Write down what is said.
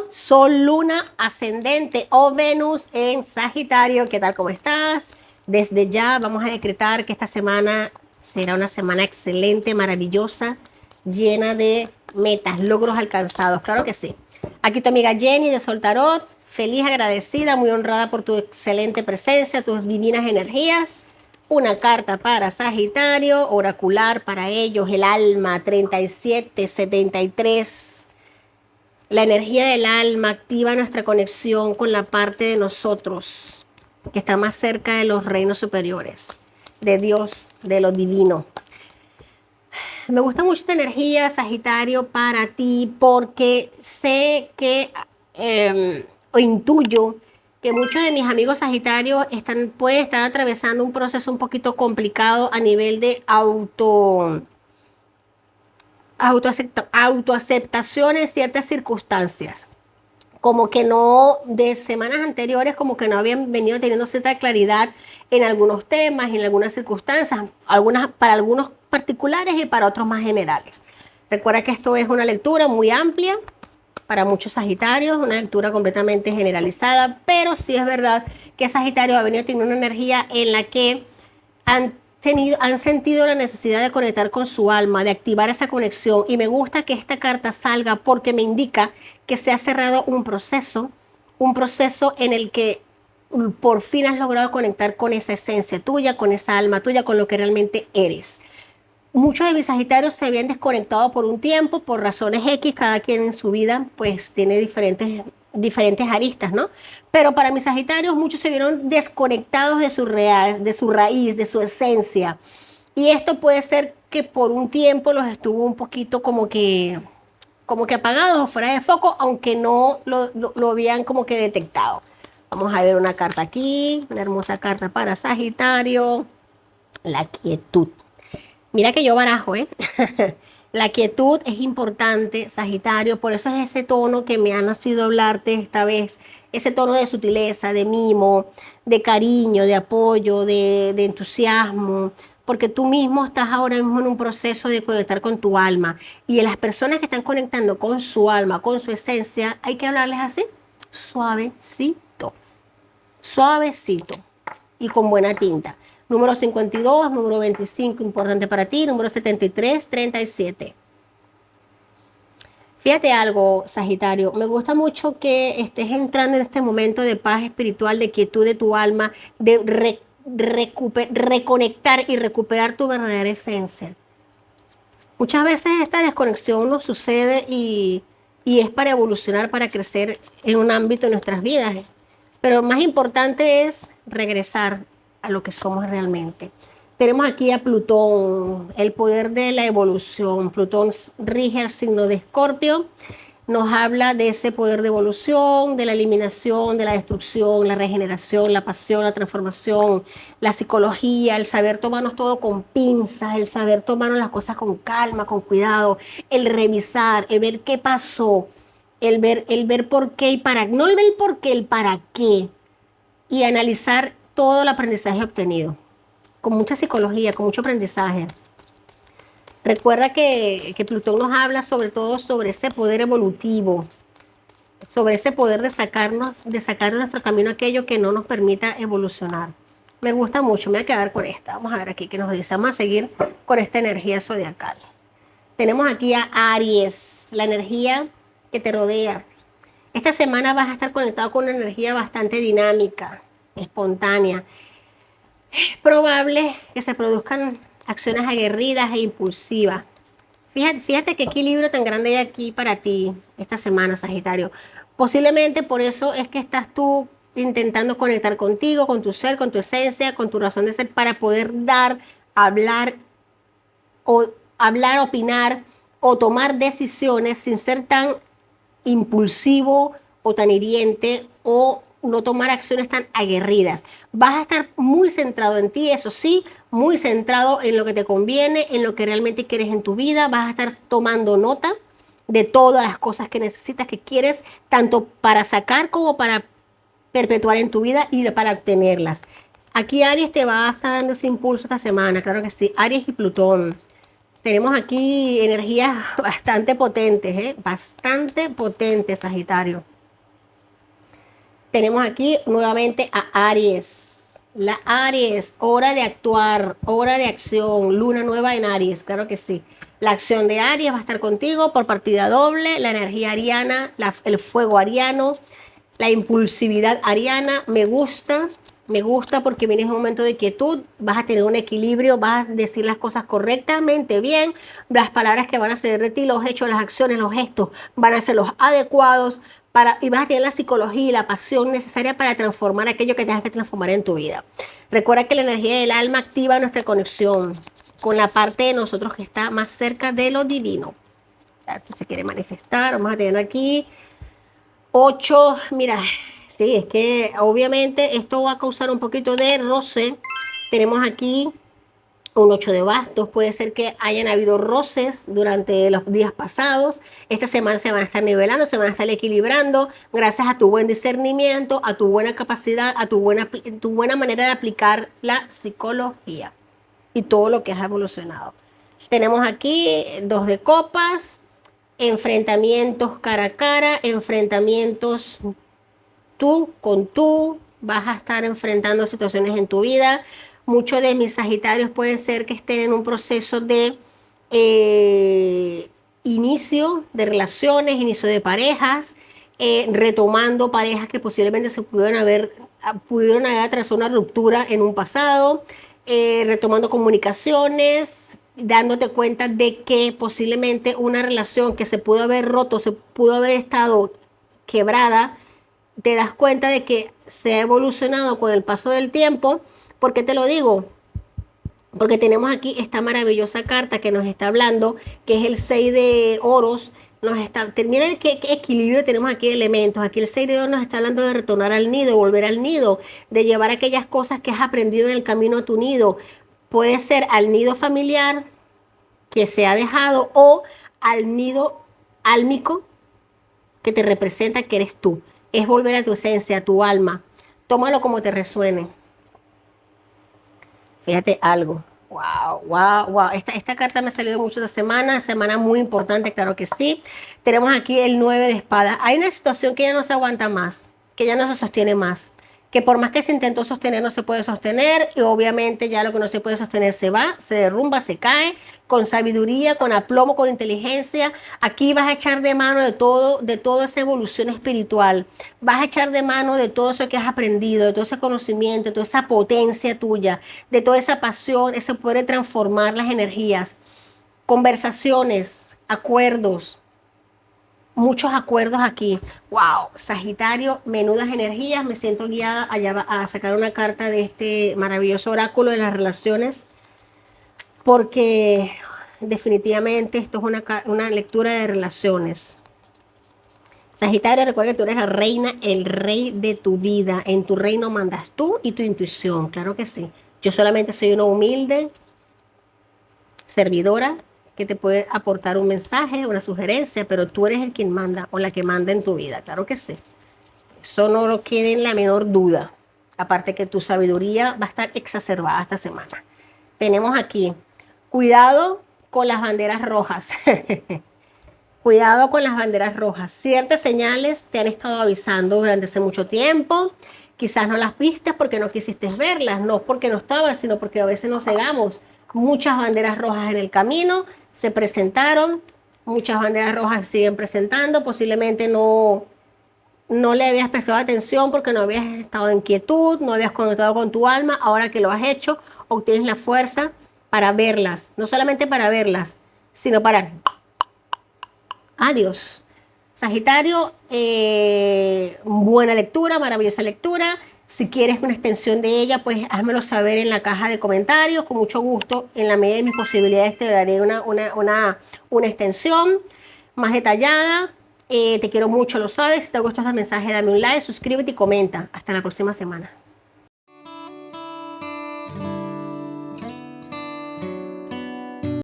Sol, Luna, Ascendente o Venus en Sagitario. ¿Qué tal? ¿Cómo estás? Desde ya vamos a decretar que esta semana será una semana excelente, maravillosa, llena de metas, logros alcanzados. Claro que sí. Aquí tu amiga Jenny de Sol Tarot. Feliz, agradecida, muy honrada por tu excelente presencia, tus divinas energías. Una carta para Sagitario, oracular para ellos, el alma 3773. La energía del alma activa nuestra conexión con la parte de nosotros que está más cerca de los reinos superiores, de Dios, de lo divino. Me gusta mucho esta energía, Sagitario, para ti, porque sé que, o intuyo, que muchos de mis amigos Sagitarios pueden estar atravesando un proceso un poquito complicado a nivel de autoaceptación en ciertas circunstancias. Como que no, de semanas anteriores, como que no habían venido teniendo cierta claridad en algunos temas, en algunas circunstancias, para algunos particulares y para otros más generales. Recuerda que esto es una lectura muy amplia para muchos Sagitarios, una lectura completamente generalizada, pero sí es verdad que Sagitario ha venido teniendo una energía en la que han sentido la necesidad de conectar con su alma, de activar esa conexión. Y me gusta que esta carta salga porque me indica que se ha cerrado un proceso en el que por fin has logrado conectar con esa esencia tuya, con esa alma tuya, con lo que realmente eres. Muchos de mis Sagitarios se habían desconectado por un tiempo, por razones X, cada quien en su vida pues tiene diferentes aristas, ¿no? Pero para mis Sagitarios muchos se vieron desconectados de su raíz, de su esencia. Y esto puede ser que por un tiempo los estuvo un poquito como que apagados o fuera de foco, aunque no lo habían como que detectado. Vamos a ver una carta aquí, una hermosa carta para Sagitario, la quietud. Mira que yo barajo, ¿eh? La quietud es importante, Sagitario, por eso es ese tono que me ha nacido hablarte esta vez, ese tono de sutileza, de mimo, de cariño, de apoyo, de entusiasmo, porque tú mismo estás ahora mismo en un proceso de conectar con tu alma y las personas que están conectando con su alma, con su esencia, hay que hablarles así, suavecito, suavecito y con buena tinta. Número 52, número 25, importante para ti, número 73, 37. Fíjate algo, Sagitario, me gusta mucho que estés entrando en este momento de paz espiritual, de quietud de tu alma, de reconectar y recuperar tu verdadera esencia. Muchas veces esta desconexión nos sucede y es para evolucionar, para crecer en un ámbito de nuestras vidas. Pero lo más importante es regresar a lo que somos realmente. Tenemos aquí a Plutón, el poder de la evolución. Plutón rige el signo de Escorpio, nos habla de ese poder de evolución, de la eliminación, de la destrucción, la regeneración, la pasión, la transformación, la psicología, el saber tomarnos todo con pinzas, el saber tomarnos las cosas con calma, con cuidado, el revisar, el ver qué pasó, el ver por qué y para, no el ver por qué, el para qué, y analizar todo el aprendizaje obtenido, con mucha psicología, con mucho aprendizaje. Recuerda que Plutón nos habla sobre todo sobre ese poder evolutivo, sobre ese poder de sacar de nuestro camino aquello que no nos permita evolucionar. Me gusta mucho, me voy a quedar con esta. Vamos a ver aquí qué nos dice. Vamos a seguir con esta energía zodiacal. Tenemos aquí a Aries, la energía que te rodea. Esta semana vas a estar conectado con una energía bastante dinámica, espontánea. Es probable que se produzcan acciones aguerridas e impulsivas. Fíjate qué equilibrio tan grande hay aquí para ti esta semana, Sagitario. Posiblemente por eso es que estás tú intentando conectar contigo, con tu ser, con tu esencia, con tu razón de ser, para poder hablar, opinar o tomar decisiones sin ser tan impulsivo o tan hiriente o no tomar acciones tan aguerridas. Vas a estar muy centrado en ti, eso sí, muy centrado en lo que te conviene, en lo que realmente quieres en tu vida. Vas a estar tomando nota de todas las cosas que necesitas, que quieres, tanto para sacar como para perpetuar en tu vida y para obtenerlas. Aquí Aries te va a estar dando ese impulso esta semana, claro que sí. Aries y Plutón. Tenemos aquí energías bastante potentes, bastante potentes, Sagitario. Tenemos aquí nuevamente a Aries. La Aries, hora de actuar, hora de acción, luna nueva en Aries, claro que sí. La acción de Aries va a estar contigo por partida doble, la energía ariana, el fuego ariano, la impulsividad ariana, me gusta porque vienes en un momento de quietud, vas a tener un equilibrio, vas a decir las cosas correctamente bien, las palabras que van a salir de ti, los hechos, las acciones, los gestos van a ser los adecuados y vas a tener la psicología y la pasión necesaria para transformar aquello que tengas que transformar en tu vida. Recuerda que la energía del alma activa nuestra conexión con la parte de nosotros que está más cerca de lo divino. Se quiere manifestar, vamos a tener aquí 8, mira, sí, es que obviamente esto va a causar un poquito de roce. Tenemos aquí un 8 de bastos, puede ser que hayan habido roces durante los días pasados. Esta semana se van a estar nivelando, se van a estar equilibrando gracias a tu buen discernimiento, a tu buena capacidad, a tu buena manera de aplicar la psicología y todo lo que has evolucionado. Tenemos aquí 2 de copas, enfrentamientos cara a cara, enfrentamientos tú con tú, vas a estar enfrentando situaciones en tu vida. Muchos de mis sagitarios pueden ser que estén en un proceso de inicio de relaciones, inicio de parejas, retomando parejas que posiblemente se pudieron haber atravesado una ruptura en un pasado, retomando comunicaciones, dándote cuenta de que posiblemente una relación que se pudo haber roto, se pudo haber estado quebrada, te das cuenta de que se ha evolucionado con el paso del tiempo. ¿Por qué te lo digo? Porque tenemos aquí esta maravillosa carta que nos está hablando, que es el 6 de oros. Miren qué equilibrio tenemos aquí de elementos. Aquí el 6 de oros nos está hablando de retornar al nido, volver al nido, de llevar aquellas cosas que has aprendido en el camino a tu nido. Puede ser al nido familiar que se ha dejado o al nido álmico que te representa que eres tú. Es volver a tu esencia, a tu alma. Tómalo como te resuene. Fíjate algo. Wow, wow, wow. Esta carta me ha salido mucho esta semana muy importante, claro que sí. Tenemos aquí el 9 de espadas. Hay una situación que ya no se aguanta más, que ya no se sostiene más, que por más que se intentó sostener, no se puede sostener, y obviamente ya lo que no se puede sostener se va, se derrumba, se cae, con sabiduría, con aplomo, con inteligencia. Aquí vas a echar de mano de toda esa evolución espiritual, vas a echar de mano de todo eso que has aprendido, de todo ese conocimiento, de toda esa potencia tuya, de toda esa pasión, ese poder de transformar las energías, conversaciones, acuerdos. Muchos acuerdos aquí. Wow, Sagitario, menudas energías. Me siento guiada a sacar una carta de este maravilloso oráculo de las relaciones, porque definitivamente esto es una lectura de relaciones. Sagitario, recuerda que tú eres la reina, el rey de tu vida. En tu reino mandas tú y tu intuición, claro que sí. Yo solamente soy una humilde servidora que te puede aportar un mensaje, una sugerencia, pero tú eres el quien manda o la que manda en tu vida, claro que sí. Eso no lo quede en la menor duda. Aparte que tu sabiduría va a estar exacerbada esta semana. Tenemos aquí, cuidado con las banderas rojas. Cuidado con las banderas rojas. Ciertas señales te han estado avisando durante hace mucho tiempo. Quizás no las viste porque no quisiste verlas, no porque no estaban, sino porque a veces nos cegamos. Muchas banderas rojas en el camino se presentaron, muchas banderas rojas se siguen presentando, posiblemente no le habías prestado atención porque no habías estado en quietud, no habías conectado con tu alma. Ahora que lo has hecho, obtienes la fuerza para verlas, no solamente para verlas, sino para... Adiós. Sagitario, buena lectura, maravillosa lectura. Si quieres una extensión de ella, pues házmelo saber en la caja de comentarios. Con mucho gusto, en la medida de mis posibilidades, te daré una extensión más detallada. Te quiero mucho, lo sabes. Si te gustó este mensaje, dame un like, suscríbete y comenta. Hasta la próxima semana.